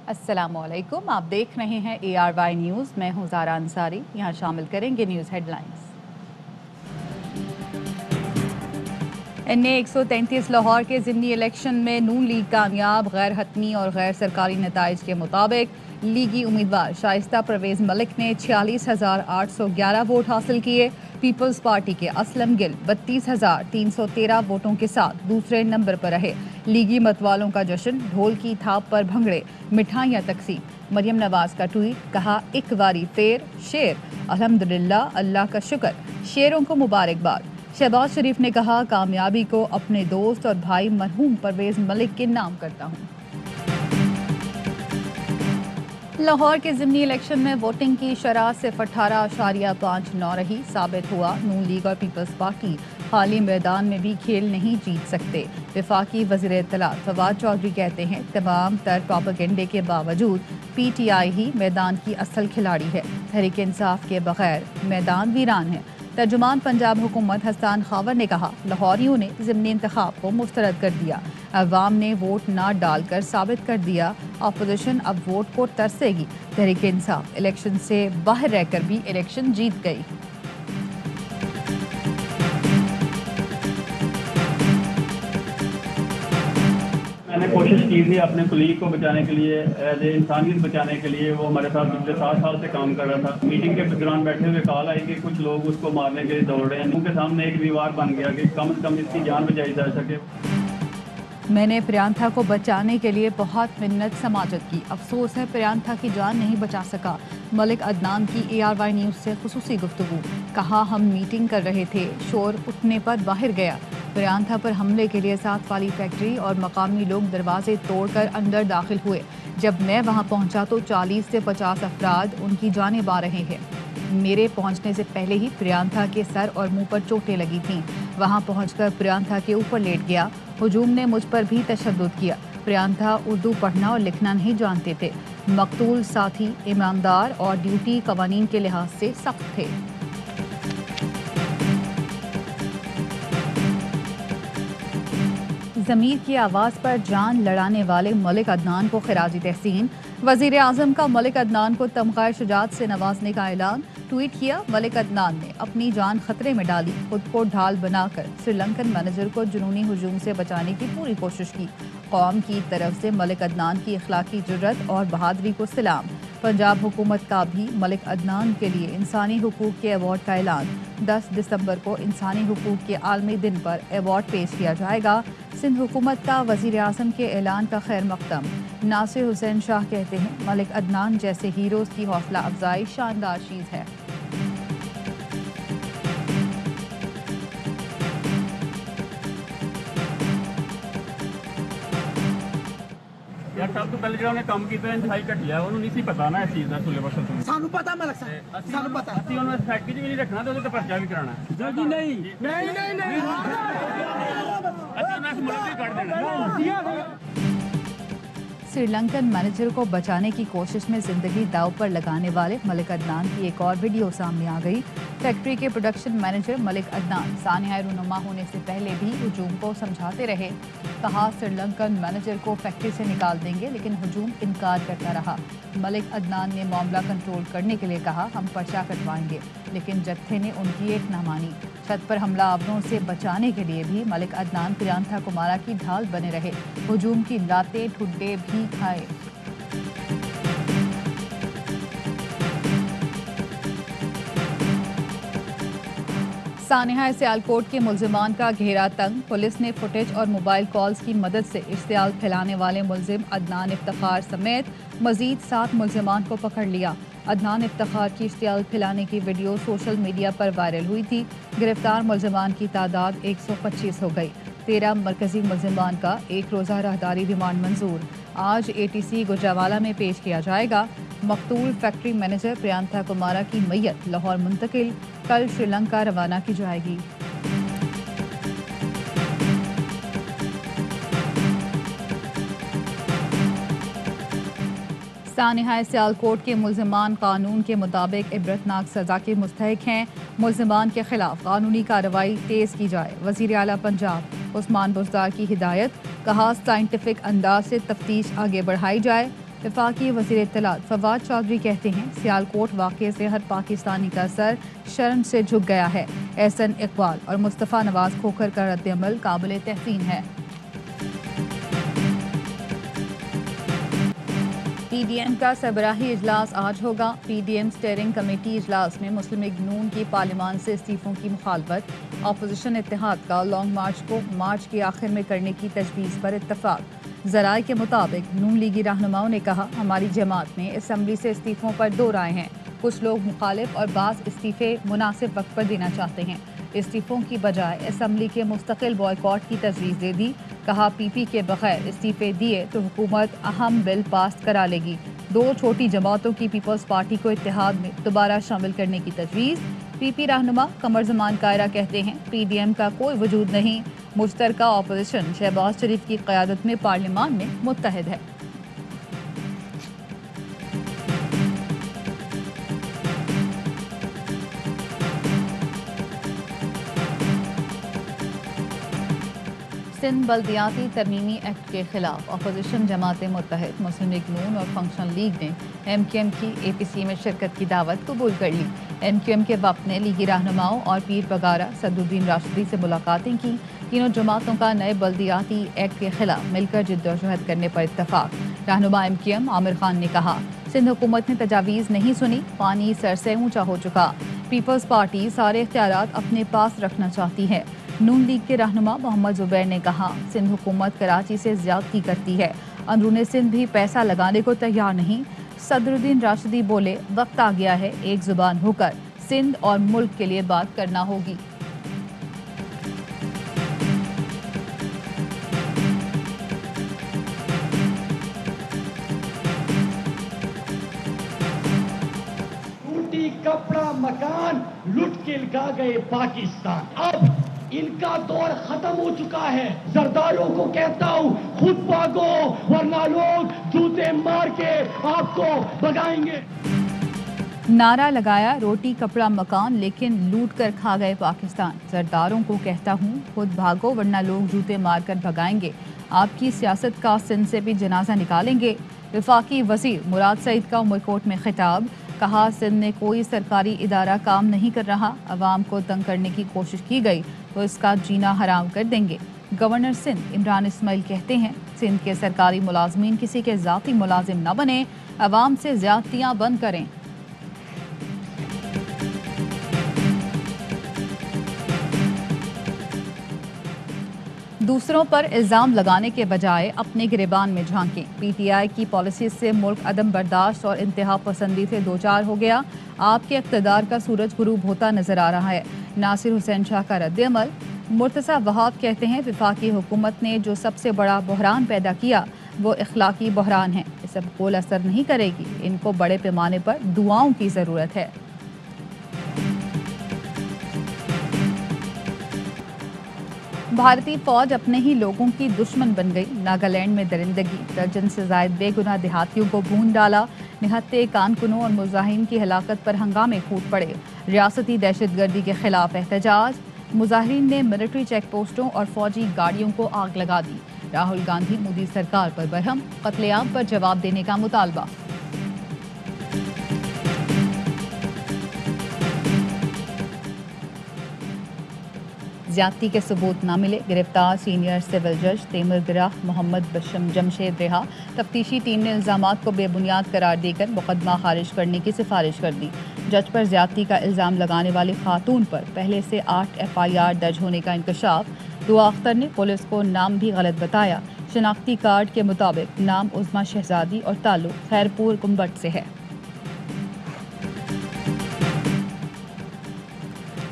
अस्सलाम वालेकुम, आप देख रहे हैं ARY न्यूज़। मैं हूं ज़ारा अंसारी। यहाँ शामिल करेंगे न्यूज़ हेडलाइंस। NA 133 लाहौर के ज़िमनी इलेक्शन में नून लीग कामयाब। गैर हतमी और गैर सरकारी नताइज के मुताबिक लीगी उम्मीदवार शाइस्ता परवेज़ मलिक ने 46,811 वोट हासिल किए। पीपल्स पार्टी के असलम गिल 32,313 वोटों के साथ दूसरे नंबर पर रहे। लीगी मतवालों का जश्न, ढोल की थाप पर भंगड़े, मिठाइयाँ तकसीम। मरियम नवाज का ट्वीट, कहा एक बारी फेर शेर, अल्हम्दुलिल्लाह अल्लाह का शुक्र, शेरों को मुबारकबाद। शहबाज शरीफ ने कहा, कामयाबी को अपने दोस्त और भाई मरहूम परवेज़ मलिक के नाम करता हूँ। लाहौर के ज़िमनी इलेक्शन में वोटिंग की शरह सिर्फ 18.59 रही। साबित हुआ नून लीग और पीपल्स पार्टी खाली मैदान में भी खेल नहीं जीत सकते। वफाकी वज़ीर इत्तलात फवाद चौधरी कहते हैं, तमाम तर प्रोपेगेंडे के बावजूद PTI ही मैदान की असल खिलाड़ी है। तहरीक इंसाफ के बगैर मैदान वीरान है। तर्जुमान पंजाब हुकूमत हसन खावर ने कहा, लाहौरियों ने ज़िमनी इंतखाब को मुस्तरद कर दिया। अवाम ने वोट ना डालकर साबित कर दिया, अपोजिशन अब वोट को तरसेगी। तहरीक इंसाफ इलेक्शन से बाहर रहकर भी इलेक्शन जीत गई। मैंने कोशिश की थी अपने कुलीग को बचाने के लिए, एज ए इंसानियत बचाने के लिए। वो हमारे साथ पिछले 7 साल से काम कर रहा था। मीटिंग के दौरान बैठे हुए कॉल आई कि कुछ लोग उसको मारने के लिए दौड़ रहे हैं। उनके सामने एक दीवार बन गया कि कम से कम इसकी जान बचाई जा सके। मैंने प्रियांथा को बचाने के लिए बहुत मिन्नत समाजत की। अफसोस है प्रियांथा की जान नहीं बचा सका। मलिक अदनान की ARY न्यूज़ से खुसूसी गुफ्तगू, कहा हम मीटिंग कर रहे थे, शोर उठने पर बाहर गया। प्रियांथा पर हमले के लिए साथ वाली फैक्ट्री और मकामी लोग दरवाजे तोड़कर अंदर दाखिल हुए। जब मैं वहां पहुंचा तो 40 से 50 अफराद उनकी जानें आ रहे हैं। मेरे पहुंचने से पहले ही प्रियांथा के सर और मुंह पर चोटें लगी थीं। वहां पहुंचकर प्रियांथा के ऊपर लेट गया। हुजूम ने मुझ पर भी तशद्दुद किया। प्रियांथा उर्दू पढ़ना और लिखना नहीं जानते थे। मकतूल साथी ईमानदार और ड्यूटी कवानीन के लिहाज से सख्त थे। ज़मीर की आवाज़ पर जान लड़ाने वाले मलिक अदनान को खिराजी तहसीन। वज़ीर आज़म का मलिक अदनान को तमग़ा शुजाअत से नवाजने का ऐलान। ट्वीट किया, मलिक अदनान ने अपनी जान खतरे में डाली, खुद को ढाल बनाकर श्रीलंकन मैनेजर को जुनूनी हुजूम से बचाने की पूरी कोशिश की। कौम की तरफ से मलिक अदनान की इखलाकी जुर्रत और बहादुरी को सलाम। पंजाब हुकूमत का भी मलिक अदनान के लिए इंसानी हुकूक के अवार्ड का ऐलान। 10 दिसंबर को इंसानी हुकूक के आलमी दिन पर अवार्ड पेश किया जाएगा। सिंध हुकूमत का वज़ीर आज़म के ऐलान का खैर मकदम। नासिर हुसैन शाह कहते हैं, मलिक अदनान जैसे हीरोज़ की हौसला अफजाई शानदार चीज़ है। यार सब तो पहले जो उन्हें काम किया इंतहाई घटिया, उन्होंने नहीं सी पता ना इस चीज़ का। सुले बख्श सानू पता मलिक साहब, सानू पता। ਅਸੀਂ ਉਹਨੂੰ ਫੈਕਟਰੀ 'ਚ ਵੀ ਨਹੀਂ ਰੱਖਣਾ ਤੇ ਉਹਦੇ ਤੇ ਪਰਚਾ ਵੀ ਕਰਾਉਣਾ जी नहीं नहीं नहीं नहीं ਅਸੀਂ ਉਹਨਾਂ ਨੂੰ ਮੁਲਕ ਵੀ ਕੱਢ ਦੇਣਾ। श्रीलंकन मैनेजर को बचाने की कोशिश में जिंदगी दाव पर लगाने वाले मलिक अदनान की एक और वीडियो सामने आ गई। फैक्ट्री के प्रोडक्शन मैनेजर मलिक अदनान सानिया रूनुमा होने से पहले भी हुजूम को समझाते रहे। कहा, श्रीलंकन मैनेजर को फैक्ट्री से निकाल देंगे, लेकिन हुजूम इनकार करता रहा। मलिक अदनान ने मामला कंट्रोल करने के लिए कहा, हम पर्चा कटवाएंगे, लेकिन जत्थे ने उनकी एक न मानी। छत पर हमलावरों से बचाने के लिए भी मलिक अदनान प्रियांथा कुमारा की ढाल बने रहे। हुजूम की लाते ठुड्डे भी खाए। सानिहा सियालकोट के मुल्जिमान का घेरा तंग। पुलिस ने फुटेज और मोबाइल कॉल्स की मदद से इश्तियाल फैलाने वाले मुल्जिम अदनान इफ्तिखार समेत मजीद 7 मुल्जिमान को पकड़ लिया। अदनान इफ्तिखार की इश्तियाल फैलाने की वीडियो सोशल मीडिया पर वायरल हुई थी। गिरफ्तार मुल्जिमान की तादाद 125 हो गई। 13 मरकजी मुल्जिमान का एक रोज़ा राहदारी रिमांड मंजूर। आज ATC गुजरावाला में पेश किया जाएगा। मकतूल फैक्ट्री मैनेजर प्रियांथा कुमारा की मैयत लाहौर मुंतकिल, कल श्रीलंका रवाना की जाएगी। सानिहा सियालकोट के मुल्जिमान कानून के मुताबिक इबरतनाक सज़ा के मुस्तहिक हैं। मुल्जिमान के खिलाफ कानूनी कार्रवाई तेज़ की जाए। वज़ीर आला पंजाब उस्मान बुज़दार की हिदायत। कहा, साइंटिफिक अंदाज से तफ्तीश आगे बढ़ाई जाए। वफाकी वज़ीर इत्तलात फवाद चौधरी कहते हैं सियालकोट वाक़े से हर पाकिस्तानी का सर शर्म से झुक गया है। एहसन इकबाल और मुस्तफ़ा नवाज खोखर का रद्द-ए-अमल काबिल तहसीन है। पीडीएम का सरबराही इजलास आज होगा। पीडीएम स्टीयरिंग कमेटी इजलास में मुस्लिम लीग नून की पार्लियामान से इस्तीफों की मुखालफत, अपोजिशन इत्तेहाद का लॉन्ग मार्च को मार्च के आखिर में करने की तजवीज़ पर इत्तफाक। ज़राए के मुताबिक नून लीगी रहनुमाओं ने कहा हमारी जमात में असम्बली से इस्तीफों पर दो राय हैं। कुछ लोग मुखालिफ और बाज़ इस्तीफे मुनासिब वक्त पर देना चाहते हैं। इस्तीफों की बजाय असम्बली के मुस्तकिल बॉयकॉट की तजवीज़ दे दी। कहा पीपी के बगैर इस्तीफे दिए तो हुकूमत अहम बिल पास करा लेगी। दो छोटी जमातों की पीपल्स पार्टी को इत्तेहाद में दोबारा शामिल करने की तजवीज़। पीपी रहनुमा कमर ज़मान कायरा कहते हैं पीडीएम का कोई वजूद नहीं, मुश्तरका अपोजिशन शहबाज शरीफ की क़यादत में पार्लियामान में मुत्तहद है। सिंध बल्दियाती तरमीमी एक्ट के खिलाफ अपोजिशन जमातें मुत्तहद। मुस्लिम लीग नून और फंक्शनल लीग ने एमक्यूएम की एपीसी में शिरकत की दावत कबूल कर ली। एमक्यूएम के वफ़द ने लीगी रहनुमाओं और पीर बगारा सदरुद्दीन राशिदी से मुलाकातें की। तीनों जमातों का नए बल्दियाती एक्ट के खिलाफ मिलकर जिद्दोजहद करने पर इत्तफाक। रहनुमा एमक्यूएम आमिर खान ने कहा सिंध हुकूमत ने तजावीज़ नहीं सुनी, पानी सर से ऊंचा हो चुका। पीपल्स पार्टी सारे इख्तियारात अपने पास रखना चाहती है। नून लीग के रहनुमा मोहम्मद जुबैर ने कहा सिंध हुकूमत कराची से ज्यादती करती है, अंदरूनी सिंध भी पैसा लगाने को तैयार नहीं। सदरुद्दीन राशिदी बोले वक्त आ गया है एक जुबान होकर सिंध और मुल्क के लिए बात करना होगी। रोटी कपड़ा मकान लुट के लगा गए पाकिस्तान। अब इनका दौर खत्म हो चुका है। जरदारों को कहता हूँ खुद भागो वरना लोग जूते मार के आपको भगाएंगे। नारा लगाया रोटी कपड़ा मकान लेकिन लूट कर खा गए पाकिस्तान। जरदारों को कहता हूँ खुद भागो वरना लोग जूते मार कर भगाएंगे। आपकी सियासत का सिंध से भी जनाजा निकालेंगे। वफाकी वजीर मुराद सईद का उमरकोट में खिताब। कहा सिंध में कोई सरकारी इदारा काम नहीं कर रहा, अवाम को तंग करने की कोशिश की गई तो इसका जीना हराम कर देंगे। गवर्नर सिंध इमरान इस्माइल कहते हैं सिंध के सरकारी मुलाजमीन किसी के ज़ाती मुलाजिम न बने, अवाम से ज़्यादतियाँ बंद करें। दूसरों पर इल्ज़ाम लगाने के बजाय अपने गिरेबान में झांकें। पीटीआई की पॉलिसी से मुल्क अदम बर्दाश्त और इंतहा पसंदी से दो चार हो गया। आपके इक़्तिदार का सूरज गुरूब होता नजर आ रहा है। नासिर हुसैन शाह का रद्द-ए-अमल। मुर्तज़ा वहाब कहते हैं वफाकी हुकूमत ने जो सबसे बड़ा बहरान पैदा किया वो इखलाकी बहरान है, इस पर कोई असर नहीं करेगी। इनको बड़े पैमाने पर दुआओं की ज़रूरत है। भारतीय फौज अपने ही लोगों की दुश्मन बन गई। नागालैंड में दरिंदगी, दर्जन से जायद बेगुनाह देहातियों को भून डाला। निहत्ते कारकुनों और मुजाहिरीन की हलाकत पर हंगामे फूट पड़े। रियासती दहशतगर्दी के खिलाफ एहतजाज। मुजाहिरीन ने मिलिट्री चेक पोस्टों और फौजी गाड़ियों को आग लगा दी। राहुल गांधी मोदी सरकार पर बरहम, कत्लेआम पर जवाब देने का मुतालबा। ज्यादती के सबूत न मिले, गिरफ्तार सीनियर सिविल जज तैमूर गिराह मोहम्मद जमशेद रिहा। तफ्तीशी टीम ने इल्ज़ामात को बेबुनियाद करार देकर मुकदमा खारिज करने की सिफारिश कर दी। जज पर ज्यादती का इल्ज़ाम लगाने वाली खातून पर पहले से 8 FIR दर्ज होने का इंकशाफ। दुआ अख्तर ने पुलिस को नाम भी गलत बताया। शनाख्ती कार्ड के मुताबिक नाम उज़मा शहजादी और ताल्लुक खैरपुर कुंबट से है।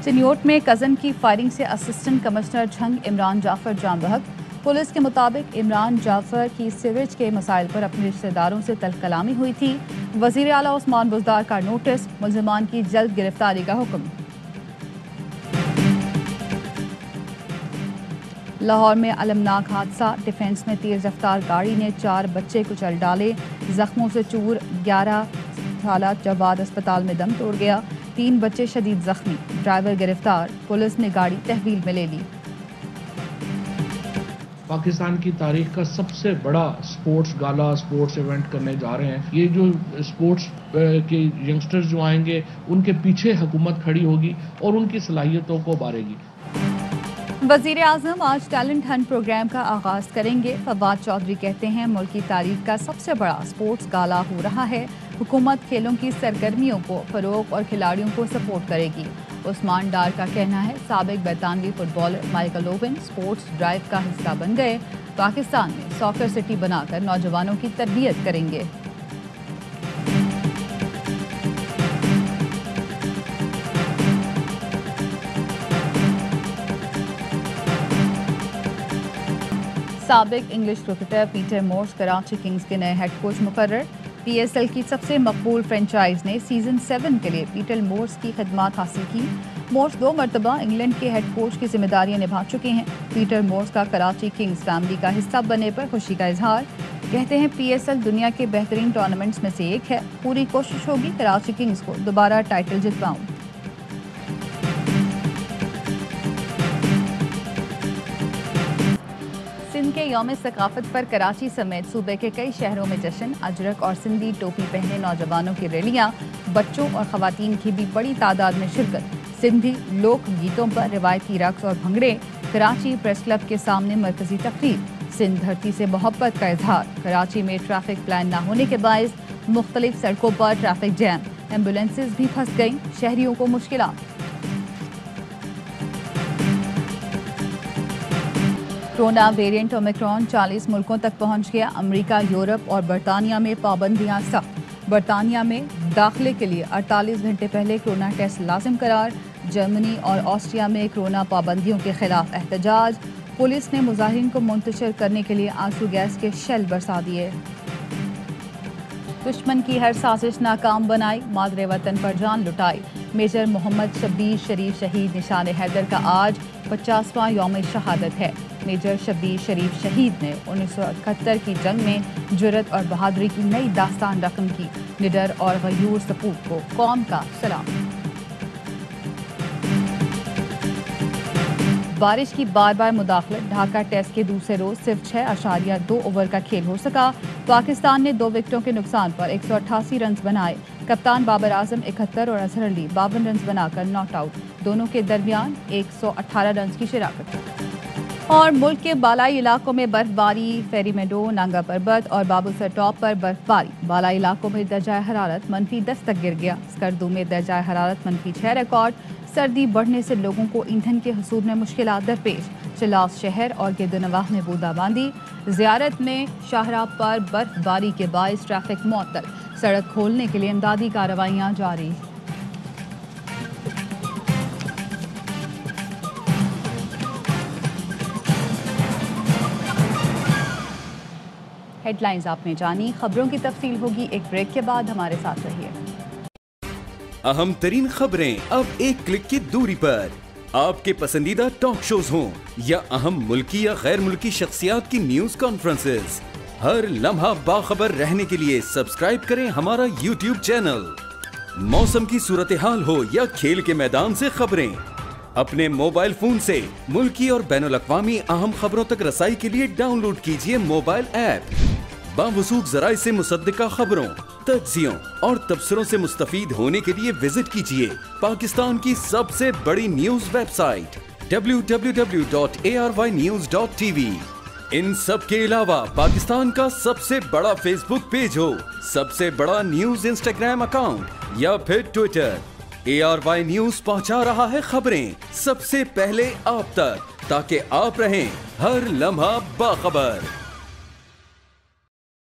चिन्योट में कज़न की फायरिंग से असिस्टेंट कमिश्नर झंग इमरान जाफर जान बहक। पुलिस के मुताबिक इमरान जाफर की सीवरेज के मसाइल पर अपने रिश्तेदारों से तल्ख कलामी हुई थी। वज़ीर आला उस्मान बुज़दार का नोटिस, मुल्ज़िमान की जल्द गिरफ्तारी का हुक्म। लाहौर में अलमनाक हादसा, डिफेंस में तेज रफ्तार गाड़ी ने 4 बच्चे कुचल डाले। जख्मों से चूर, 11 साला जवाद अस्पताल में दम तोड़ गया। 3 बच्चे शदीद जख्मी, ड्राइवर गिरफ्तार। पुलिस ने गाड़ी तहवील में ले ली। پاکستان کی تاریخ کا سب سے بڑا سپورٹس گالا سپورٹس ایونٹ کرنے جا رہے ہیں. یہ جو سپورٹس کے ینگسٹرز جو آئیں گے ان کے پیچھے حکومت کھڑی ہوگی اور ان کی صلاحیتوں کو ابھارے گی. وزیر اعظم آج ٹیلنٹ ہنٹ پروگرام کا آغاز کریں گے. فواد چودھری کہتے ہیں ملک کی تاریخ کا سب سے بڑا سپورٹس گالا ہو رہا ہے. حکومت کھیلوں کی سرگرمیوں کو فروغ اور کھلاڑیوں کو سپورٹ کرے گی. عثمان ڈار کا کہنا ہے سابق برطانوی footballer Michael Owen sports drive کا حصہ بن گئے. پاکستان میں ساکر سٹی بنا کر نوجوانوں کی تربیت کریں گے. سابق انگلش کرکٹر پیٹر مورس کراچی کنگز کے نئے ہیڈ کوچ مقرر. پی ایس ایل کی سب سے مقبول فرنچائز نے سیزن 7 کے لیے پیٹر مورس کی خدمات حاصل کی. مورس 2 مرتبہ انگلینڈ کے ہیڈ کوچ کی ذمہ داریاں نبھا چکے ہیں. پیٹر مورس کا کراچی کنگز فیملی کا حصہ بننے پر خوشی کا اظہار. کہتے ہیں پی ایس ایل دنیا کے بہترین ٹورنامنٹس میں سے ایک ہے. پوری کوشش ہوگی کراچی کنگز کو دوبارہ ٹائٹل جتواؤں. سندھ کے یوم ثقافت پر کراچی سمیت صوبے کے کئی شہروں میں جشن. اجرک اور سندھی ٹوپی پہنے نوجوانوں کی ریلیاں. بچوں اور خواتین کی بھی بڑی تعداد میں شرکت. سندھی لوک گیتوں پر روایتی رقص اور بھنگڑے. کراچی پریس کلب کے سامنے مرکزی تقریب. سندھ دھرتی سے محبت کا اظہار. کراچی میں ٹریفک پلان نہ ہونے کے باعث مختلف سڑکوں پر ٹریفک جیم. ایمبولینسز بھی پھنس گئیں. شہریوں کو مشکلات. کورونا ویرینٹ اومیکرون 40 ملکوں تک پہنچ گیا. امریکہ یورپ اور برطانیہ میں پابندیاں سخت. برطانیہ میں داخلے کے لیے 48 گھنٹے پہلے کورونا ٹیسٹ لازم قرار. جرمنی اور آسٹریا میں کورونا پابندیوں کے خلاف احتجاج. پولیس نے مظاہرین کو منتشر کرنے کے لیے آنسو گیس کے شیل برسا دیے. دشمن کی ہر سازش ناکام بنائی. مادر وطن پر جان لٹائی. میجر محمد شبیر شریف شہید نشان حیدر کا آج 50واں یوم شہادت ہے. میجر شبیر شریف شہید نے 1971 کی جنگ میں جرأت اور بہادری کی نئی داستان رقم کی. نڈر اور غیور سپوت کو قوم کا سلام. بارش کی بار بار مداخلت. ڈھاکہ ٹیسٹ کے دوسرے روز صرف 6.2 اوور کا کھیل ہو سکا. پاکستان نے 2 وکٹوں کے نقصان پر 188 رنز بنائے. کپتان بابر اعظم 71 اور اظہر علی 52 رنز بنا کر ناٹ آؤٹ. دونوں کے درمیان 118 رنز کی شراکت. اور ملک کے بالائی علاقوں میں برف باری. فیری میڈو، نانگا پربت اور بابو سر ٹاپ پر برف باری. بالائی علاقوں میں درجہ حرارت -10 تک گر گیا. اسکردو میں درجہ حرارت -6 ریکارڈ. سردی بڑھنے سے لوگوں کو ایندھن کے حصول میں مشکلات درپیش. چلاس شہر اور گرد و نواح میں بودا باندی. زیارت میں شاہراہ پر برف باری کے باعث ٹریفک معطل. سڑک کھولنے کے لیے امدادی کارروائیاں جاری. ہیڈ لائنز آپ نے جانی. خبروں کی تفصیل ہوگی ایک بریک کے بعد. ہمارے ساتھ رہیے. اہم ترین خبریں اب ایک کلک کی دوری پر. آپ کے پسندیدہ ٹاک شوز ہوں یا اہم ملکی یا غیر ملکی شخصیات کی نیوز کانفرنسز. ہر لمحہ باخبر رہنے کے لیے سبسکرائب کریں ہمارا یوٹیوب چینل. موسم کی صورتحال ہو یا کھیل کے میدان سے خبریں، اپنے موبائل فون سے ملکی اور بین الاقوامی اہم خبروں تک رسائی کے لیے ڈاؤن لوڈ کیجیے موبائل ایپ. باوثوق ذرائع سے مصدقہ خبروں، تجزیوں اور تبصروں سے مستفید ہونے کے لیے وزٹ کیجیے پاکستان کی سب سے بڑی نیوز ویب سائٹ www.arYnews.tv. ان سب کے علاوہ پاکستان کا سب سے بڑا فیس بک پیج ہو، سب سے بڑا نیوز انسٹاگرام اکاؤنٹ یا پھر ٹویٹر، ARY نیوز پہنچا رہا ہے خبریں سب سے پہلے آپ تک، تاکہ آپ رہیں ہر لمحہ باخبر.